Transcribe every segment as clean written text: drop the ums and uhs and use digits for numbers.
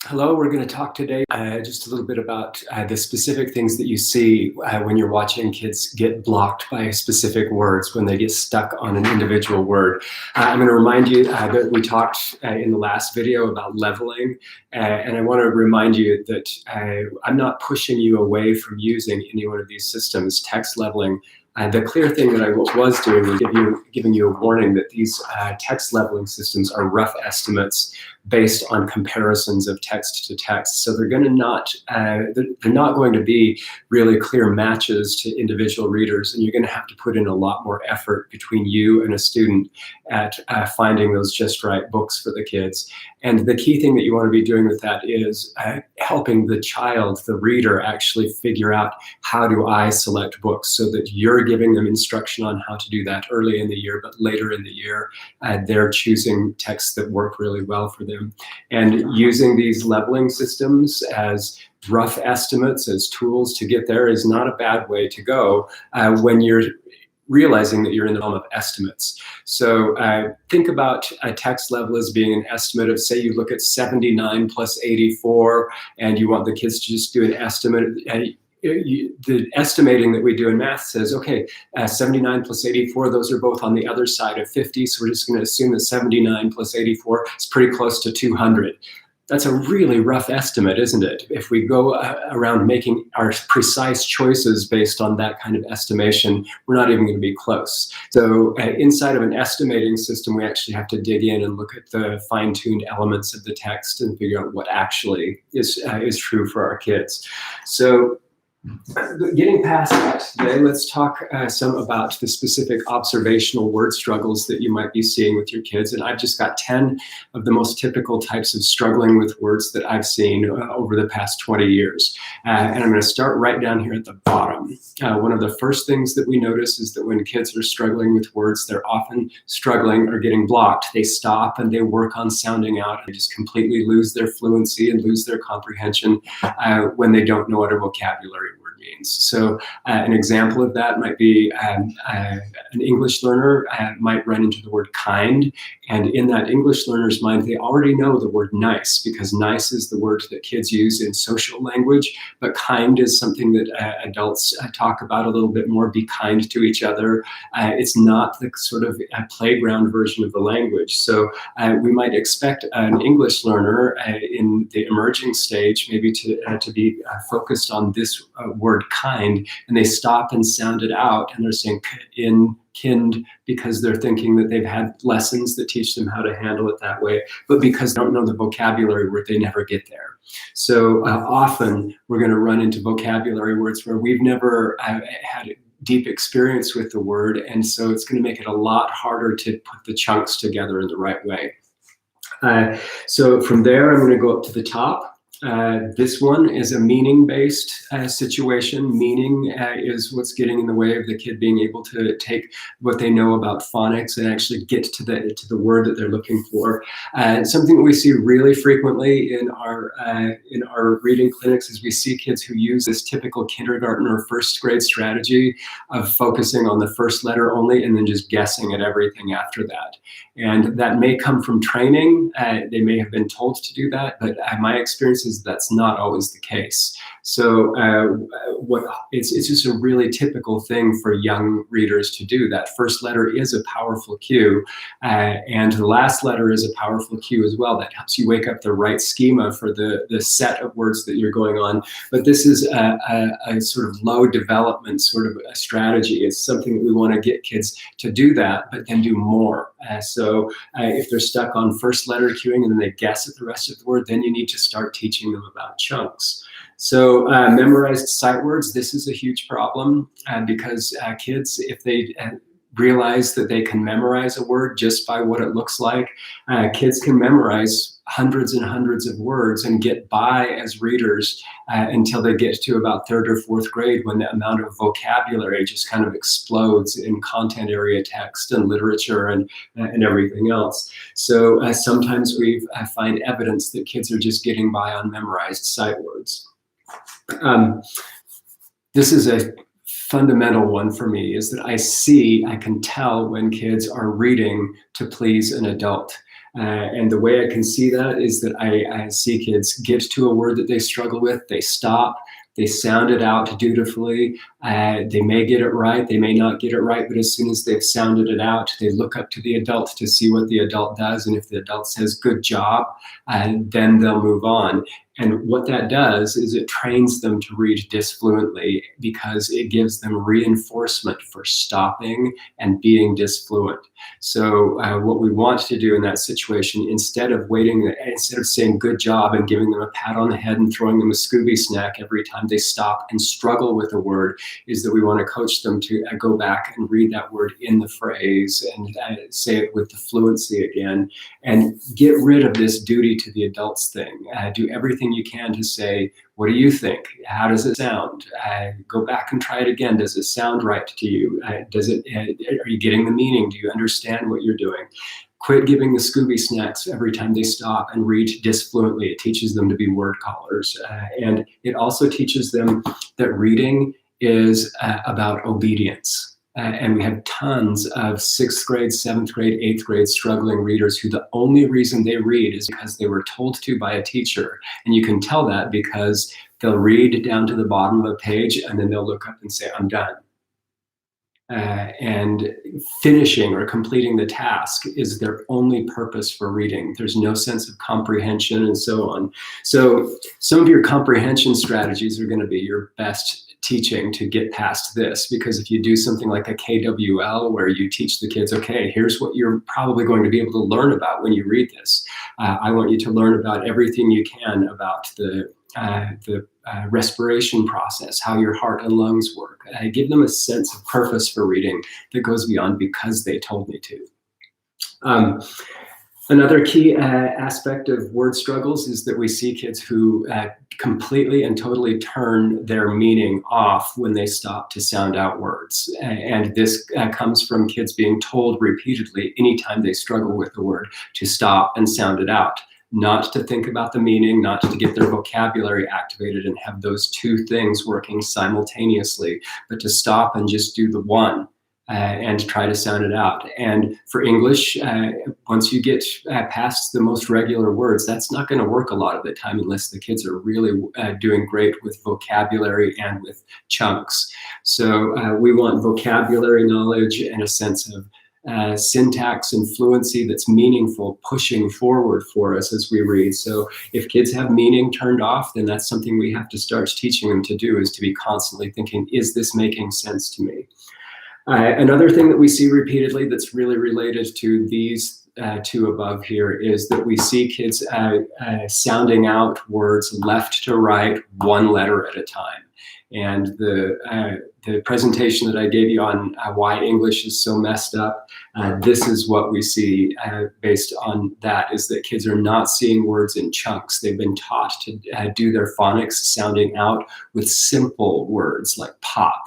Hello, we're going to talk today just a little bit about the specific things that you see when you're watching kids get blocked by specific words, when they get stuck on an individual word. I'm going to remind you that we talked in the last video about leveling, and I want to remind you that I'm not pushing you away from using any one of these systems. Text leveling, the clear thing that I was doing was giving you a warning that these text leveling systems are rough estimates based on comparisons of text to text. So they're not going to be really clear matches to individual readers, and you're going to have to put in a lot more effort between you and a student at finding those just right books for the kids. And the key thing that you want to be doing with that is helping the child, the reader, actually figure out, how do I select books, so that you're giving them instruction on how to do that early in the year, but later in the year, they're choosing texts that work really well for them. And using these leveling systems as rough estimates, as tools to get there, is not a bad way to go when you're realizing that you're in the realm of estimates. So think about a text level as being an estimate of, say you look at 79 plus 84, and you want the kids to just do an estimate. The estimating that we do in math says, okay, 79 plus 84, those are both on the other side of 50, so we're just going to assume that 79 plus 84 is pretty close to 200. That's a really rough estimate, isn't it? If we go around making our precise choices based on that kind of estimation, we're not even going to be close. So inside of an estimating system, we actually have to dig in and look at the fine-tuned elements of the text and figure out what actually is true for our kids. So getting past that today, let's talk some about the specific observational word struggles that you might be seeing with your kids. And I've just got 10 of the most typical types of struggling with words that I've seen over the past 20 years. And I'm going to start right down here at the bottom. One of the first things that we notice is that when kids are struggling with words, they're often struggling or getting blocked. They stop and they work on sounding out. They just completely lose their fluency and lose their comprehension when they don't know what a vocabulary word means. So an example of that might be an English learner might run into the word kind, and in that English learner's mind, they already know the word nice, because nice is the word that kids use in social language, but kind is something that adults talk about a little bit more. Be kind to each other. It's not the sort of playground version of the language. So we might expect an English learner in the emerging stage maybe to be focused on this word kind, and they stop and sound it out, and they're saying kind, because they're thinking that they've had lessons that teach them how to handle it that way, but because they don't know the vocabulary word, they never get there. So often we're going to run into vocabulary words where we've never had deep experience with the word, and so it's going to make it a lot harder to put the chunks together in the right way. So from there, I'm going to go up to the top. This one is a meaning-based situation. Meaning is what's getting in the way of the kid being able to take what they know about phonics and actually get to the word that they're looking for. Something that we see really frequently in our reading clinics is we see kids who use this typical kindergarten or first grade strategy of focusing on the first letter only and then just guessing at everything after that. And that may come from training. They may have been told to do that, but my experience is that's not always the case. So it's just a really typical thing for young readers to do. That first letter is a powerful cue, and the last letter is a powerful cue as well. That helps you wake up the right schema for the set of words that you're going on. But this is a sort of low development sort of a strategy. It's something that we want to get kids to do that, but then do more. So if they're stuck on first letter cueing and then they guess at the rest of the word, then you need to start teaching them about chunks. So memorized sight words, this is a huge problem because kids, if they realize that they can memorize a word just by what it looks like, kids can memorize hundreds and hundreds of words and get by as readers until they get to about third or fourth grade, when the amount of vocabulary just kind of explodes in content area text and literature and everything else. So sometimes we find evidence that kids are just getting by on memorized sight words. This is a fundamental one for me is that I can tell when kids are reading to please an adult. And the way I can see that is that I see kids get to a word that they struggle with, they stop, they sound it out dutifully. They may get it right, they may not get it right, but as soon as they've sounded it out, they look up to the adult to see what the adult does. And if the adult says, good job, then they'll move on. And what that does is it trains them to read disfluently because it gives them reinforcement for stopping and being disfluent. So what we want to do in that situation, instead of saying good job and giving them a pat on the head and throwing them a Scooby snack every time they stop and struggle with a word, is that we want to coach them to go back and read that word in the phrase and say it with the fluency again, and get rid of this duty to the adults thing. Do everything you can to say, what do you think? How does it sound? Go back and try it again. Does it sound right to you? Are you getting the meaning? Do you understand what you're doing? Quit giving the Scooby snacks every time they stop and read disfluently. It teaches them to be word callers. And it also teaches them that reading is about obedience. And we have tons of 6th grade, 7th grade, 8th grade struggling readers who the only reason they read is because they were told to by a teacher. And you can tell that because they'll read down to the bottom of a page and then they'll look up and say, I'm done. And finishing or completing the task is their only purpose for reading. There's no sense of comprehension and so on. So some of your comprehension strategies are going to be your best teaching to get past this, because if you do something like a KWL where you teach the kids, okay, here's what you're probably going to be able to learn about when you read this. I want you to learn about everything you can about the respiration process, how your heart and lungs work. Give them a sense of purpose for reading that goes beyond because they told me to. Another key aspect of word struggles is that we see kids who completely and totally turn their meaning off when they stop to sound out words. And this comes from kids being told repeatedly anytime they struggle with the word to stop and sound it out. Not to think about the meaning, not to get their vocabulary activated and have those two things working simultaneously, but to stop and just do the one. And try to sound it out. And for English, once you get past the most regular words, that's not going to work a lot of the time unless the kids are really doing great with vocabulary and with chunks. So we want vocabulary knowledge and a sense of syntax and fluency that's meaningful, pushing forward for us as we read. So if kids have meaning turned off, then that's something we have to start teaching them to do, is to be constantly thinking, is this making sense to me? Another thing that we see repeatedly that's really related to these two above here is that we see kids sounding out words left to right, one letter at a time. And the presentation that I gave you on why English is so messed up, this is what we see based on that, is that kids are not seeing words in chunks. They've been taught to do their phonics sounding out with simple words like pop.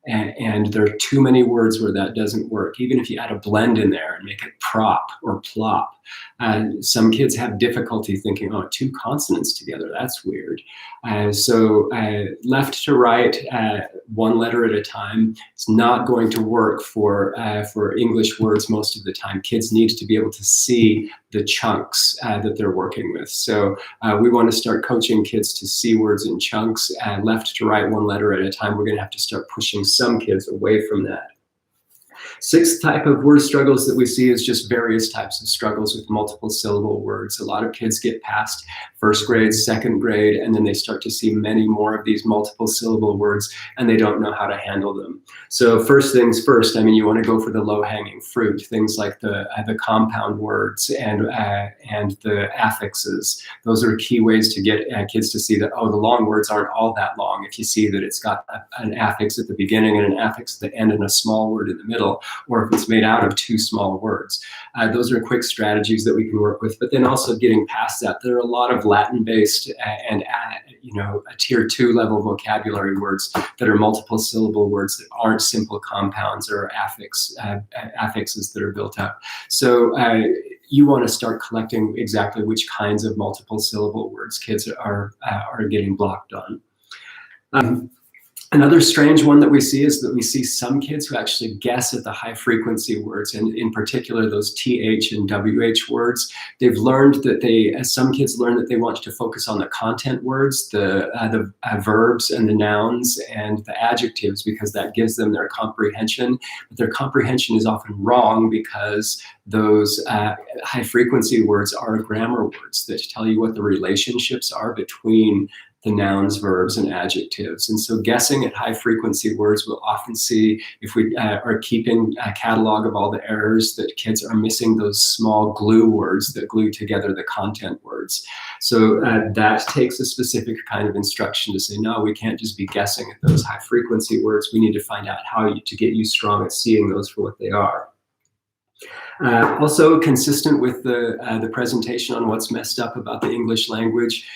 And there are too many words where that doesn't work. Even if you add a blend in there and make it prop or plop, some kids have difficulty thinking, oh, two consonants together, that's weird. So left to right, one letter at a time, it's not going to work for English words most of the time. Kids need to be able to see the chunks that they're working with. So we want to start coaching kids to see words in chunks, left to right, one letter at a time. We're going to have to start pushing some kids away from that. Sixth type of word struggles that we see is just various types of struggles with multiple syllable words. A lot of kids get past first grade, second grade, and then they start to see many more of these multiple syllable words, and they don't know how to handle them. So first things first, I mean, you want to go for the low-hanging fruit, things like the compound words and the affixes. Those are key ways to get kids to see that, oh, the long words aren't all that long. If you see that it's got an affix at the beginning and an affix at the end and a small word in the middle, or if it's made out of two small words. Those are quick strategies that we can work with. But then also getting past that, there are a lot of Latin-based and a tier 2 level vocabulary words that are multiple syllable words that aren't simple compounds or affixes that are built up. So you want to start collecting exactly which kinds of multiple syllable words kids are getting blocked on. Another strange one that we see is that we see some kids who actually guess at the high frequency words, and in particular those TH and WH words. They've learned that some kids learn that they want to focus on the content words, the verbs and the nouns and the adjectives, because that gives them their comprehension. But their comprehension is often wrong because those high frequency words are grammar words that tell you what the relationships are between the nouns, verbs, and adjectives. And so guessing at high frequency words, we'll often see, if we are keeping a catalog of all the errors, that kids are missing those small glue words that glue together the content words. So that takes a specific kind of instruction to say, no, we can't just be guessing at those high frequency words. We need to find out how to get you strong at seeing those for what they are. Also consistent with the presentation on what's messed up about the English language,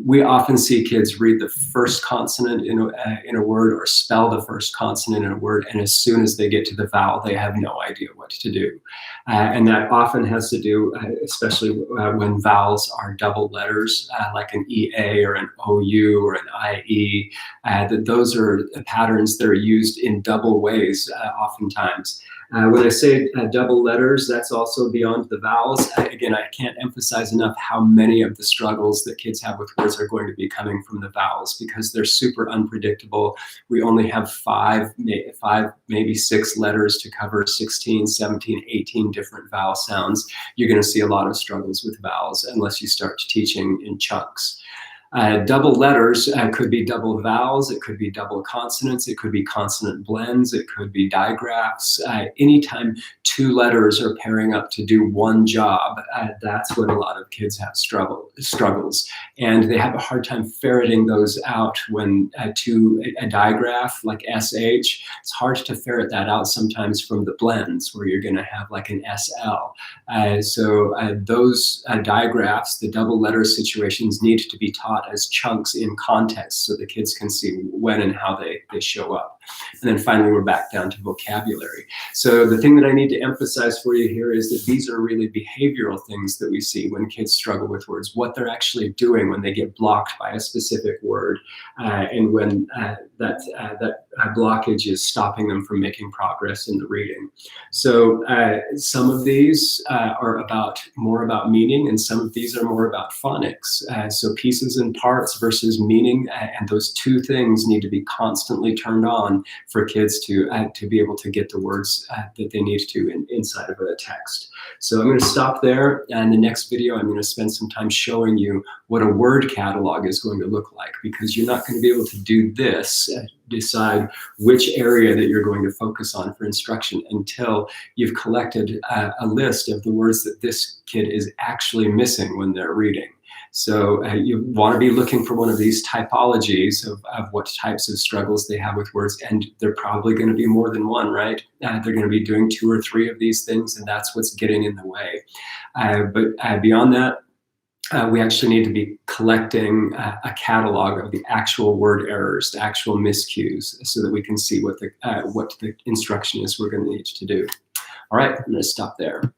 we often see kids read the first consonant in a word or spell the first consonant in a word, and as soon as they get to the vowel, they have no idea what to do. And that often has to do, especially when vowels are double letters, like an EA or an OU or an IE, that those are patterns that are used in double ways oftentimes. When I say double letters, that's also beyond the vowels. Again, I can't emphasize enough how many of the struggles that kids have with words are going to be coming from the vowels, because they're super unpredictable. We only have five, maybe 6 letters to cover 16, 17, 18 different vowel sounds. You're going to see a lot of struggles with vowels unless you start teaching in chunks. Double letters could be double vowels, it could be double consonants, it could be consonant blends, it could be digraphs. Anytime 2 letters are pairing up to do one job, that's when a lot of kids have struggles. And they have a hard time ferreting those out when a digraph like SH, it's hard to ferret that out sometimes from the blends where you're going to have like an SL. So those digraphs, the double letter situations, need to be taught as chunks in context so the kids can see when and how they show up. And then finally, we're back down to vocabulary. So the thing that I need to emphasize for you here is that these are really behavioral things that we see when kids struggle with words, what they're actually doing when they get blocked by a specific word, and when that blockage is stopping them from making progress in the reading. So some of these are more about meaning, and some of these are more about phonics. So pieces and parts versus meaning, and those two things need to be constantly turned on for kids to be able to get the words that they need to inside of a text. So I'm going to stop there, and in the next video I'm going to spend some time showing you what a word catalog is going to look like, because you're not going to be able to do this, decide which area that you're going to focus on for instruction until you've collected a list of the words that this kid is actually missing when they're reading. So you want to be looking for one of these typologies of what types of struggles they have with words, and they're probably going to be more than one, right? They're going to be doing 2 or 3 of these things, and that's what's getting in the way. But beyond that, we actually need to be collecting a catalog of the actual word errors, the actual miscues, so that we can see what the instruction is we're going to need to do. All right, I'm going to stop there.